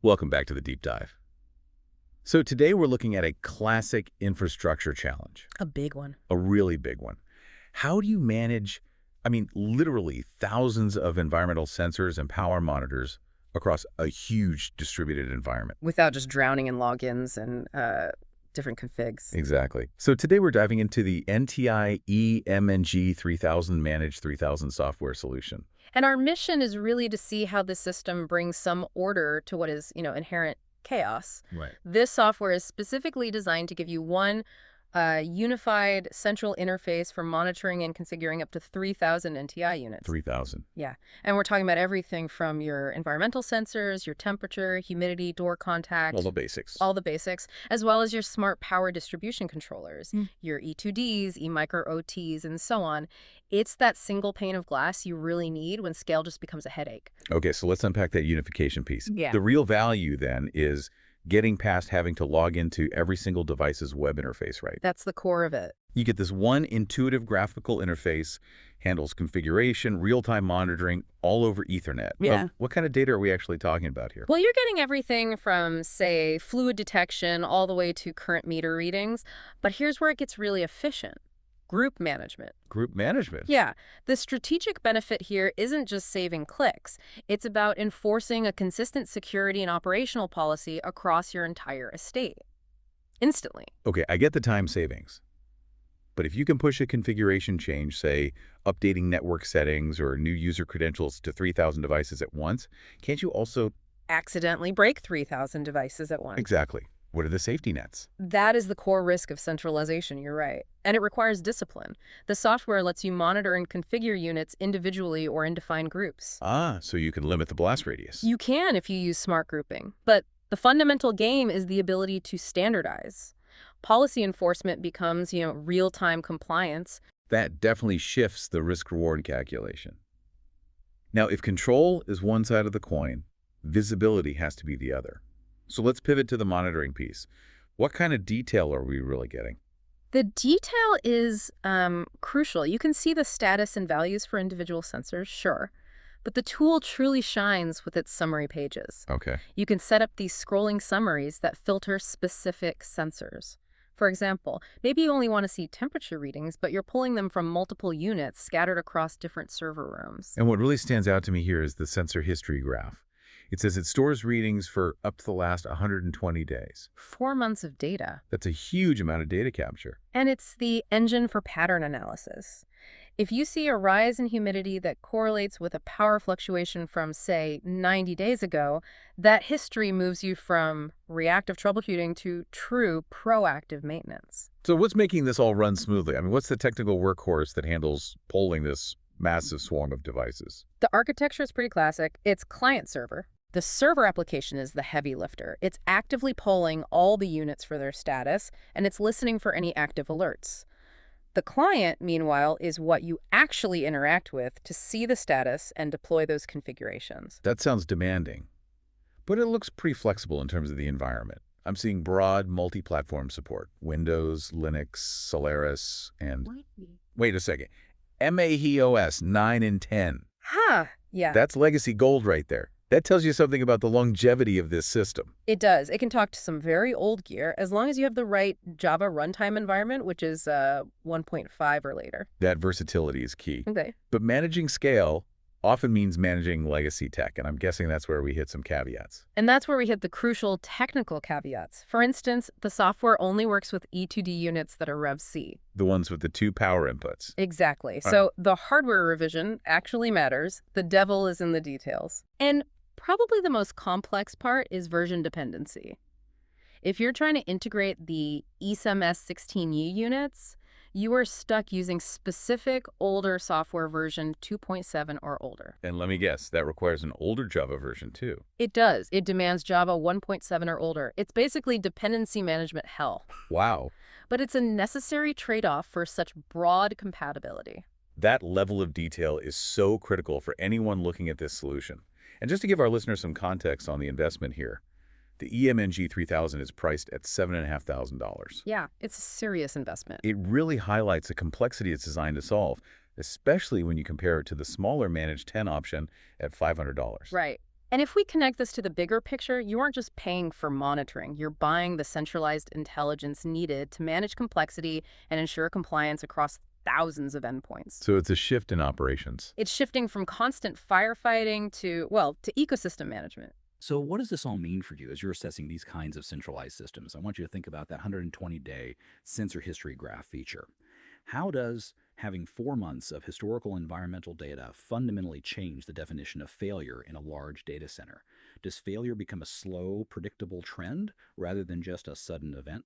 Welcome back to the deep dive. So today we're looking at a classic infrastructure challenge, A big one. a really big one. How do you manage, literally thousands of environmental sensors and power monitors across a huge distributed environment? Without just drowning in logins and different configs. Exactly. So today we're diving into the NTI E-MNG-3000 Managed 3000 software solution. And our mission is really to see how the system brings some order to what is, inherent chaos. Right. This software is specifically designed to give you one unified central interface for monitoring and configuring up to 3,000 NTI units. 3000. Yeah. And we're talking about everything from your environmental sensors, your temperature, humidity, door contact. All the basics. All the basics, as well as your smart power distribution controllers, your E2Ds, E-micro OTs, and so on. It's that single pane of glass you really need when scale just becomes a headache. Okay, so let's unpack that unification piece. Yeah. The real value then is getting past having to log into every single device's web interface, right? That's the core of it. You get this one intuitive graphical interface, handles configuration, real-time monitoring, all over Ethernet. Yeah. What kind of data are we actually talking about here? Well, you're getting everything from, say, fluid detection all the way to current meter readings. But here's where it gets really efficient. Group management. Group management. Yeah. The strategic benefit here isn't just saving clicks. It's about enforcing a consistent security and operational policy across your entire estate. Instantly. Okay, I get the time savings. But if you can push a configuration change, say updating network settings or new user credentials to 3,000 devices at once, can't you also... Accidentally break 3,000 devices at once. Exactly. What are the safety nets? That is the core risk of centralization, you're right. And it requires discipline. The software lets you monitor and configure units individually or in defined groups. Ah, so you can limit the blast radius. You can if you use smart grouping. But the fundamental game is the ability to standardize. Policy enforcement becomes, real-time compliance. That definitely shifts the risk-reward calculation. Now, if control is one side of the coin, visibility has to be the other. So let's pivot to the monitoring piece. What kind of detail are we really getting? The detail is crucial. You can see the status and values for individual sensors, sure. But the tool truly shines with its summary pages. Okay. You can set up these scrolling summaries that filter specific sensors. For example, maybe you only want to see temperature readings, but you're pulling them from multiple units scattered across different server rooms. And what really stands out to me here is the sensor history graph. It says it stores readings for up to the last 120 days. 4 months of data. That's a huge amount of data capture. And it's the engine for pattern analysis. If you see a rise in humidity that correlates with a power fluctuation from, say, 90 days ago, that history moves you from reactive troubleshooting to true proactive maintenance. So what's making this all run smoothly? What's the technical workhorse that handles polling this massive swarm of devices? The architecture is pretty classic. It's client-server. The server application is the heavy lifter. It's actively polling all the units for their status, and it's listening for any active alerts. The client, meanwhile, is what you actually interact with to see the status and deploy those configurations. That sounds demanding, but it looks pretty flexible in terms of the environment. I'm seeing broad multi-platform support. Windows, Linux, Solaris, and... Wait a second. MAEOS 9 and 10. Ha! Yeah. That's legacy gold right there. That tells you something about the longevity of this system. It does. It can talk to some very old gear as long as you have the right Java runtime environment, which is 1.5 or later. That versatility is key. Okay. But managing scale often means managing legacy tech, and I'm guessing that's where we hit some caveats. And that's where we hit the crucial technical caveats. For instance, the software only works with E2D units that are Rev C. The ones with the 2 power inputs. Exactly. So the hardware revision actually matters. The devil is in the details. And probably the most complex part is version dependency. If you're trying to integrate the ESMS 16U units, you are stuck using specific older software version 2.7 or older. And let me guess, that requires an older Java version too. It does. It demands Java 1.7 or older. It's basically dependency management hell. Wow. But it's a necessary trade-off for such broad compatibility. That level of detail is so critical for anyone looking at this solution. And just to give our listeners some context on the investment here, the E-MNG-3000 is priced at $7,500. Yeah, it's a serious investment. It really highlights the complexity it's designed to solve, especially when you compare it to the smaller Managed 10 option at $500. Right. And if we connect this to the bigger picture, you aren't just paying for monitoring. You're buying the centralized intelligence needed to manage complexity and ensure compliance across thousands of endpoints. So it's a shift in operations. It's shifting from constant firefighting to, well, to ecosystem management. So what does this all mean for you as you're assessing these kinds of centralized systems? I want you to think about that 120-day sensor history graph feature. How does having 4 months of historical environmental data fundamentally change the definition of failure in a large data center? Does failure become a slow, predictable trend rather than just a sudden event?